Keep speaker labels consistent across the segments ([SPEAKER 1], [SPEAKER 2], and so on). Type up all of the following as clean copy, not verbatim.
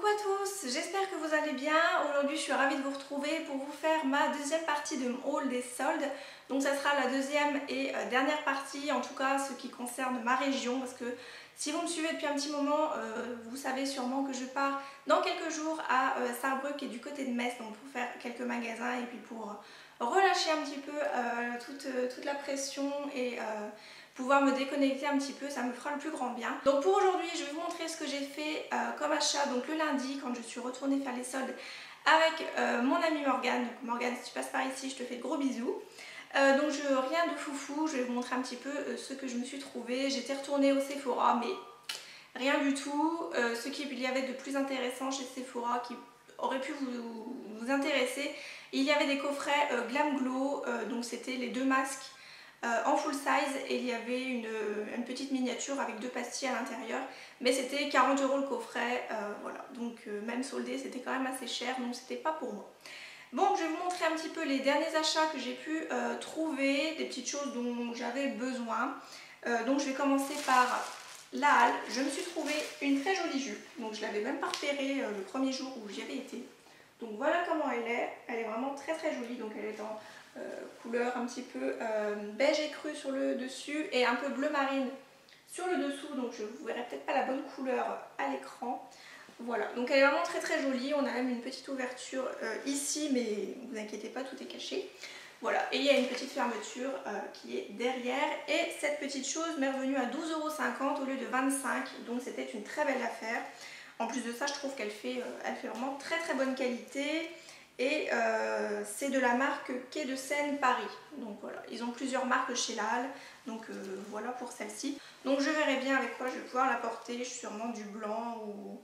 [SPEAKER 1] Coucou à tous, j'espère que vous allez bien. Aujourd'hui je suis ravie de vous retrouver pour vous faire ma deuxième partie de mon haul des soldes. Donc ça sera la deuxième et dernière partie, en tout cas ce qui concerne ma région, parce que si vous me suivez depuis un petit moment, vous savez sûrement que je pars dans quelques jours à Sarrebruck et du côté de Metz, donc pour faire quelques magasins et puis pour relâcher un petit peu toute la pression et pouvoir me déconnecter un petit peu, ça me fera le plus grand bien. Donc pour aujourd'hui, je vais vous montrer ce que j'ai fait comme achat donc le lundi quand je suis retournée faire les soldes avec mon amie Morgane. Donc Morgane, si tu passes par ici, je te fais de gros bisous. Donc rien de foufou, je vais vous montrer un petit peu ce que je me suis trouvé. J'étais retournée au Sephora, mais rien du tout. Ce qu'il y avait de plus intéressant chez Sephora qui aurait pu vous intéresser, il y avait des coffrets Glam Glow, donc c'était les deux masques en full size et il y avait une petite miniature avec deux pastilles à l'intérieur, mais c'était 40 € le coffret, voilà, donc même soldé c'était quand même assez cher, donc c'était pas pour moi. Bon, je vais vous montrer un petit peu les derniers achats que j'ai pu trouver, des petites choses dont j'avais besoin. Donc je vais commencer par la halle. Je me suis trouvé une très jolie jupe, donc je l'avais même pas repérée le premier jour où j'y avais été. Donc voilà comment elle est vraiment très jolie, donc elle est en couleur un petit peu beige écru sur le dessus et un peu bleu marine sur le dessous, donc je ne vous verrai peut-être pas la bonne couleur à l'écran. Voilà, donc elle est vraiment très jolie. On a même une petite ouverture ici, mais ne vous inquiétez pas, tout est caché. Voilà, et il y a une petite fermeture qui est derrière, et cette petite chose m'est revenue à 12,50 € au lieu de 25 €, donc c'était une très belle affaire. En plus de ça, je trouve qu'elle fait vraiment très bonne qualité. Et c'est de la marque Quai de Seine Paris. Donc voilà, ils ont plusieurs marques chez la Halle. Donc voilà pour celle-ci. Donc je verrai bien avec quoi je vais pouvoir la porter. Sûrement du blanc ou...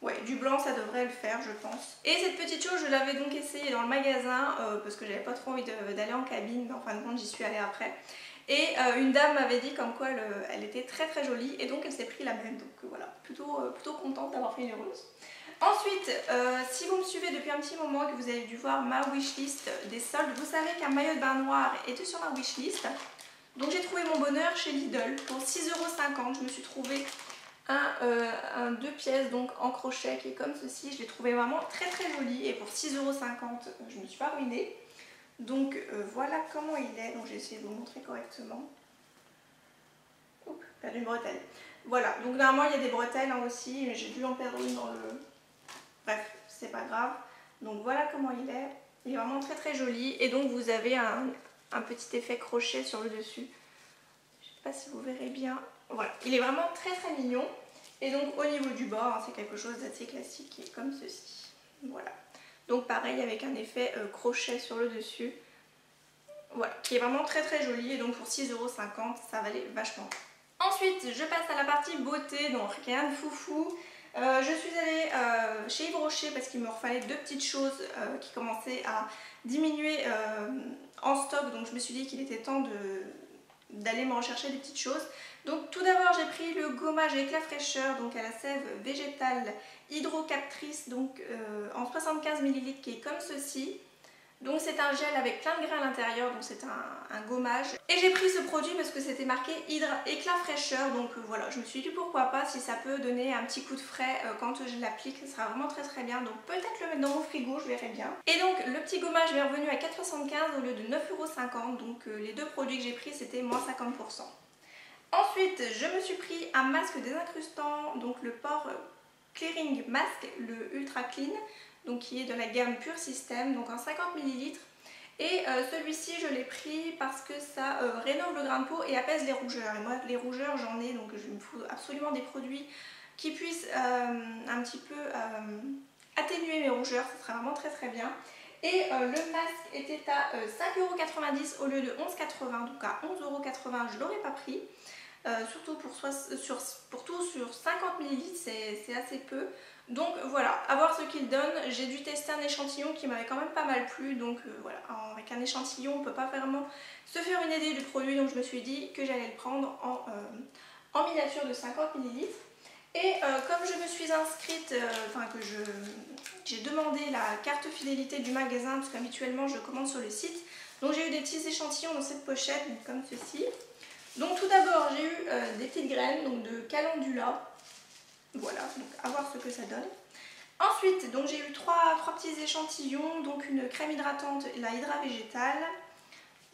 [SPEAKER 1] Ouais, du blanc ça devrait le faire je pense. Et cette petite chose je l'avais donc essayée dans le magasin parce que j'avais pas trop envie d'aller en cabine. Mais en fin de compte j'y suis allée après. Et une dame m'avait dit comme quoi elle était très jolie. Et donc elle s'est pris la même. Donc voilà, plutôt contente d'avoir fait une heureuse. Ensuite, si vous me suivez depuis un petit moment et que vous avez dû voir ma wishlist des soldes, vous savez qu'un maillot de bain noir était sur ma wishlist. Donc j'ai trouvé mon bonheur chez Lidl pour 6,50 €. Je me suis trouvé un 2 pièces donc en crochet qui est comme ceci. Je l'ai trouvé vraiment très joli et pour 6,50 € je ne me suis pas ruinée. Donc voilà comment il est. Donc j'ai essayé de vous montrer correctement. Oups, perdu une bretelle. Voilà, donc normalement il y a des bretelles hein, aussi, mais j'ai dû en perdre une dans le... Bref, c'est pas grave. Donc voilà comment il est. Il est vraiment très joli. Et donc vous avez un petit effet crochet sur le dessus. Je sais pas si vous verrez bien. Voilà, il est vraiment très mignon. Et donc au niveau du bas, hein, c'est quelque chose d'assez classique qui est comme ceci. Voilà. Donc pareil avec un effet crochet sur le dessus. Voilà, qui est vraiment très joli. Et donc pour 6,50 €, ça valait vachement. Ensuite, je passe à la partie beauté. Donc rien de foufou. Je suis allée chez Yves Rocher parce qu'il me refallait deux petites choses qui commençaient à diminuer en stock, donc je me suis dit qu'il était temps d'aller me rechercher des petites choses. Donc tout d'abord j'ai pris le gommage éclat fraîcheur donc à la sève végétale hydrocaptrice donc en 75 ml qui est comme ceci. Donc c'est un gel avec plein de grains à l'intérieur, donc c'est un gommage. Et j'ai pris ce produit parce que c'était marqué éclat fraîcheur, donc voilà, je me suis dit pourquoi pas, si ça peut donner un petit coup de frais quand je l'applique, ça sera vraiment très bien. Donc peut-être le mettre dans mon frigo, je verrai bien. Et donc le petit gommage est revenu à 4,75 € au lieu de 9,50 €, donc les deux produits que j'ai pris c'était moins 50%. Ensuite je me suis pris un masque désincrustant, donc le Pore Clearing Mask, le Ultra Clean, donc qui est de la gamme Pure System, donc en 50 ml. Et celui-ci je l'ai pris parce que ça rénove le grain de peau et apaise les rougeurs. Et moi les rougeurs j'en ai, donc je me faut absolument des produits qui puissent un petit peu atténuer mes rougeurs, ça serait vraiment très bien. Et le masque était à 5,90 € au lieu de 11,80 €, donc à 11,80 € je ne l'aurais pas pris. Surtout pour tout sur 50 ml, c'est assez peu. Donc voilà, à voir ce qu'il donne. J'ai dû tester un échantillon qui m'avait quand même pas mal plu. Donc voilà, avec un échantillon on ne peut pas vraiment se faire une idée du produit. Donc je me suis dit que j'allais le prendre en miniature de 50 ml. Et comme je me suis inscrite, que j'ai demandé la carte fidélité du magasin, parce qu'habituellement je commande sur le site. Donc j'ai eu des petits échantillons dans cette pochette, donc comme ceci. Donc tout d'abord j'ai eu des petites graines donc de calendula, voilà, donc à voir ce que ça donne. Ensuite, donc j'ai eu trois petits échantillons, donc une crème hydratante, la Hydra Végétale,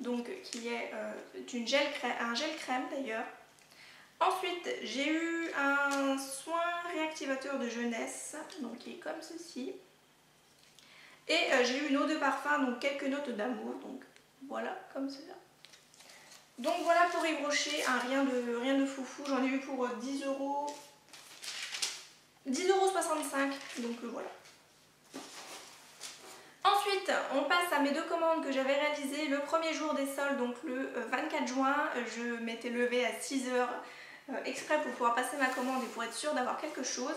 [SPEAKER 1] donc qui est un gel crème d'ailleurs. Ensuite, j'ai eu un soin réactivateur de jeunesse, donc qui est comme ceci. Et j'ai eu une eau de parfum, donc quelques notes d'amour, donc voilà, comme cela. Donc voilà pour Yves Rocher, hein, rien de foufou, j'en ai eu pour 10 €. 10,65 €, donc voilà. Ensuite, on passe à mes deux commandes que j'avais réalisées le premier jour des soldes, donc le 24 juin. Je m'étais levée à 6 h exprès pour pouvoir passer ma commande et pour être sûre d'avoir quelque chose.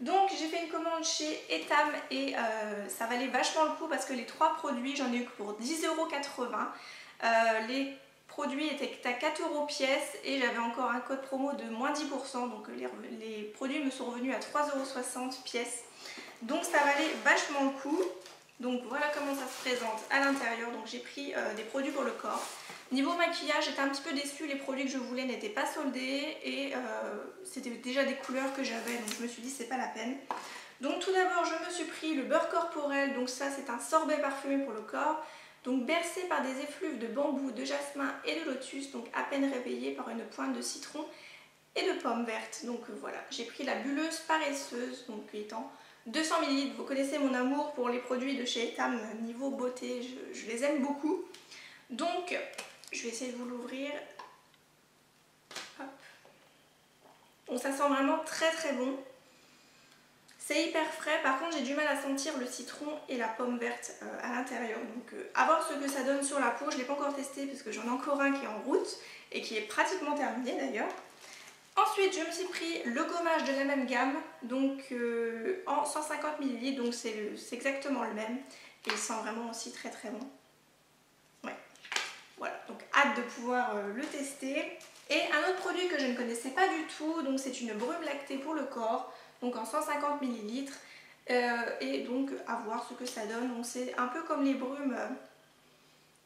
[SPEAKER 1] Donc j'ai fait une commande chez Etam et ça valait vachement le coup parce que les trois produits, j'en ai eu pour 10,80 €. Les produits étaient à 4 € pièce et j'avais encore un code promo de moins 10%, donc les produits me sont revenus à 3,60 € pièce. Donc ça valait vachement le coup. Donc voilà comment ça se présente à l'intérieur. Donc j'ai pris des produits pour le corps. Niveau maquillage, j'étais un petit peu déçue, les produits que je voulais n'étaient pas soldés et c'était déjà des couleurs que j'avais, donc je me suis dit c'est pas la peine. Donc tout d'abord je me suis pris le beurre corporel, donc ça c'est un sorbet parfumé pour le corps. Donc bercé par des effluves de bambou, de jasmin et de lotus, donc à peine réveillé par une pointe de citron et de pomme verte. Donc voilà, j'ai pris la bulleuse paresseuse, donc étant 200 ml. Vous connaissez mon amour pour les produits de chez Etam, niveau beauté, je les aime beaucoup. Donc je vais essayer de vous l'ouvrir. Donc ça sent vraiment très très bon. C'est hyper frais, par contre j'ai du mal à sentir le citron et la pomme verte à l'intérieur. Donc à voir ce que ça donne sur la peau, je ne l'ai pas encore testé parce que j'en ai encore un qui est en route et qui est pratiquement terminé d'ailleurs. Ensuite je me suis pris le gommage de la même gamme, donc en 150 ml, donc c'est exactement le même. Et il sent vraiment aussi très très bon. Ouais. Voilà, donc hâte de pouvoir le tester. Et un autre produit que je ne connaissais pas du tout, donc c'est une brume lactée pour le corps, donc en 150 ml. Et donc à voir ce que ça donne. Donc c'est un peu comme les brumes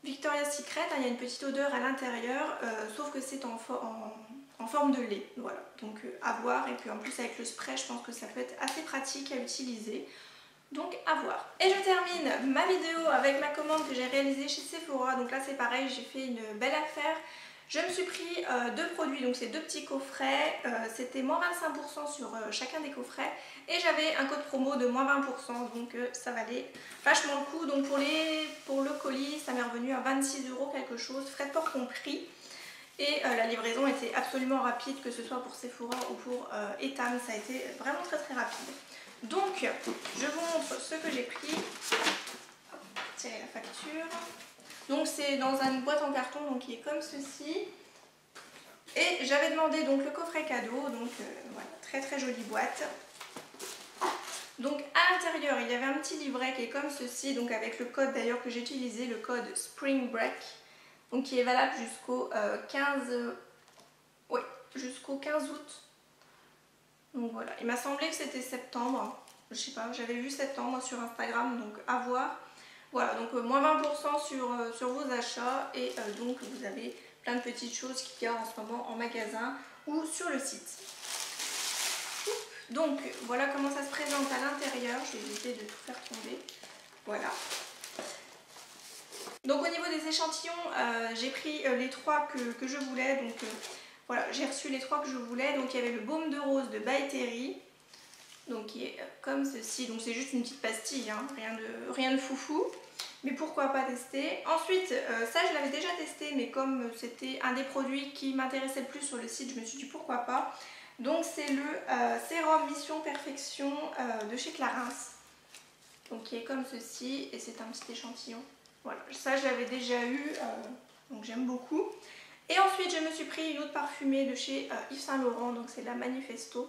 [SPEAKER 1] Victoria's Secret, hein, il y a une petite odeur à l'intérieur, sauf que c'est en forme de lait. Voilà, donc à voir. Et puis en plus avec le spray, je pense que ça peut être assez pratique à utiliser. Donc à voir. Et je termine ma vidéo avec ma commande que j'ai réalisée chez Sephora. Donc là c'est pareil, j'ai fait une belle affaire. Je me suis pris deux produits, donc c'est deux petits coffrets. C'était moins 25% sur chacun des coffrets. Et j'avais un code promo de moins 20%, donc ça valait vachement le coup. Donc pour le colis, ça m'est revenu à 26 € quelque chose, frais de port compris. Et la livraison était absolument rapide, que ce soit pour Sephora ou pour Etam, ça a été vraiment très très rapide. Donc, je vous montre ce que j'ai pris. Hop, tirer la facture. Donc c'est dans une boîte en carton, donc qui est comme ceci. Et j'avais demandé donc le coffret cadeau, donc voilà, très très jolie boîte. Donc à l'intérieur, il y avait un petit livret qui est comme ceci, donc avec le code d'ailleurs que j'ai utilisé, le code Spring Break, donc qui est valable jusqu'au 15 août. Donc voilà, il m'a semblé que c'était septembre, je sais pas, j'avais vu septembre sur Instagram, donc à voir. Voilà, donc moins 20% sur vos achats et donc vous avez plein de petites choses qu'il y a en ce moment en magasin ou sur le site. Donc voilà comment ça se présente à l'intérieur, je vais éviter de tout faire tomber. Voilà. Donc au niveau des échantillons, j'ai pris les trois que je voulais, donc voilà, j'ai reçu les trois que je voulais. Donc il y avait le baume de rose de By Terry, donc qui est comme ceci, donc c'est juste une petite pastille, hein, rien de foufou, mais pourquoi pas tester. Ensuite ça je l'avais déjà testé, mais comme c'était un des produits qui m'intéressait le plus sur le site, je me suis dit pourquoi pas. Donc c'est le sérum Mission Perfection de chez Clarins, donc qui est comme ceci, et c'est un petit échantillon. Voilà, ça je l'avais déjà eu, donc j'aime beaucoup. Et ensuite je me suis pris une autre parfumée de chez Yves Saint Laurent, donc c'est la Manifesto.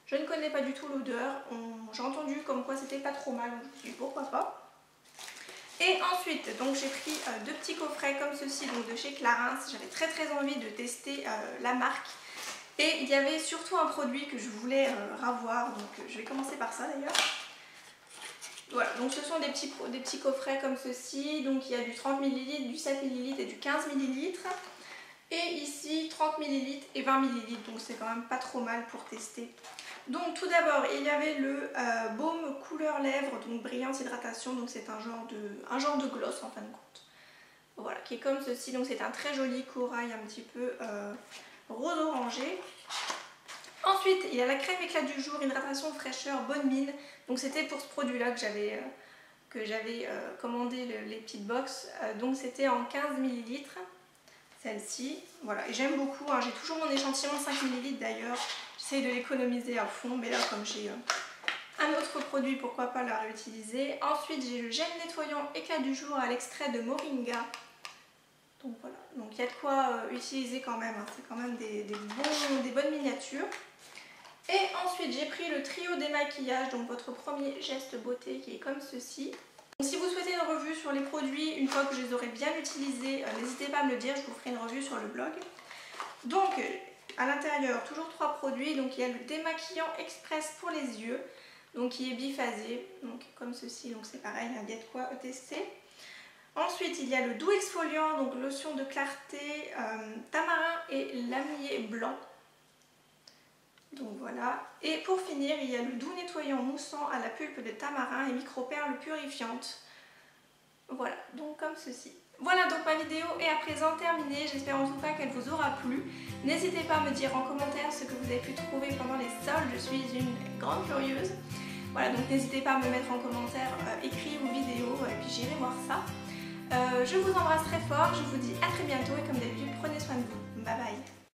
[SPEAKER 1] Je ne connais pas du tout l'odeur, j'ai entendu comme quoi c'était pas trop mal, donc je me suis dit pourquoi pas. Et ensuite donc j'ai pris deux petits coffrets comme ceci, donc de chez Clarins. J'avais très très envie de tester la marque. Et il y avait surtout un produit que je voulais ravoir, donc je vais commencer par ça d'ailleurs. Voilà, donc ce sont des petits coffrets comme ceci, donc il y a du 30 ml, du 7 ml et du 15 ml. Et ici 30 ml et 20 ml, donc c'est quand même pas trop mal pour tester. Donc tout d'abord il y avait le baume couleur lèvres, donc brillante hydratation, donc c'est un genre de gloss en fin de compte. Voilà, qui est comme ceci, donc c'est un très joli corail un petit peu rose orangé. Ensuite, il y a la crème éclat du jour, hydratation fraîcheur, bonne mine. Donc c'était pour ce produit-là que j'avais commandé les petites box. Donc c'était en 15 ml, celle-ci. Voilà, et j'aime beaucoup, hein. J'ai toujours mon échantillon de 5 ml d'ailleurs. J'essaye de l'économiser à fond, mais là comme j'ai un autre produit, pourquoi pas la réutiliser. Ensuite, j'ai le gel nettoyant éclat du jour à l'extrait de moringa. Donc voilà, donc il y a de quoi utiliser quand même, hein. C'est quand même des bonnes miniatures. Et ensuite j'ai pris le trio démaquillage, donc votre premier geste beauté qui est comme ceci. Donc, si vous souhaitez une revue sur les produits, une fois que je les aurai bien utilisés, n'hésitez pas à me le dire, je vous ferai une revue sur le blog. Donc à l'intérieur, toujours 3 produits, donc il y a le démaquillant express pour les yeux, donc qui est biphasé, donc comme ceci, donc c'est pareil, il y a de quoi tester. Ensuite il y a le doux exfoliant, donc lotion de clarté, tamarin et lamier blanc. Donc voilà, et pour finir il y a le doux nettoyant moussant à la pulpe de tamarin et micro-perles purifiantes. Voilà, donc comme ceci. Voilà, donc ma vidéo est à présent terminée, j'espère en tout cas qu'elle vous aura plu. N'hésitez pas à me dire en commentaire ce que vous avez pu trouver pendant les soldes, je suis une grande curieuse. Voilà, donc n'hésitez pas à me mettre en commentaire écrit ou vidéo, et puis j'irai voir ça. Je vous embrasse très fort, je vous dis à très bientôt et comme d'habitude prenez soin de vous. Bye bye.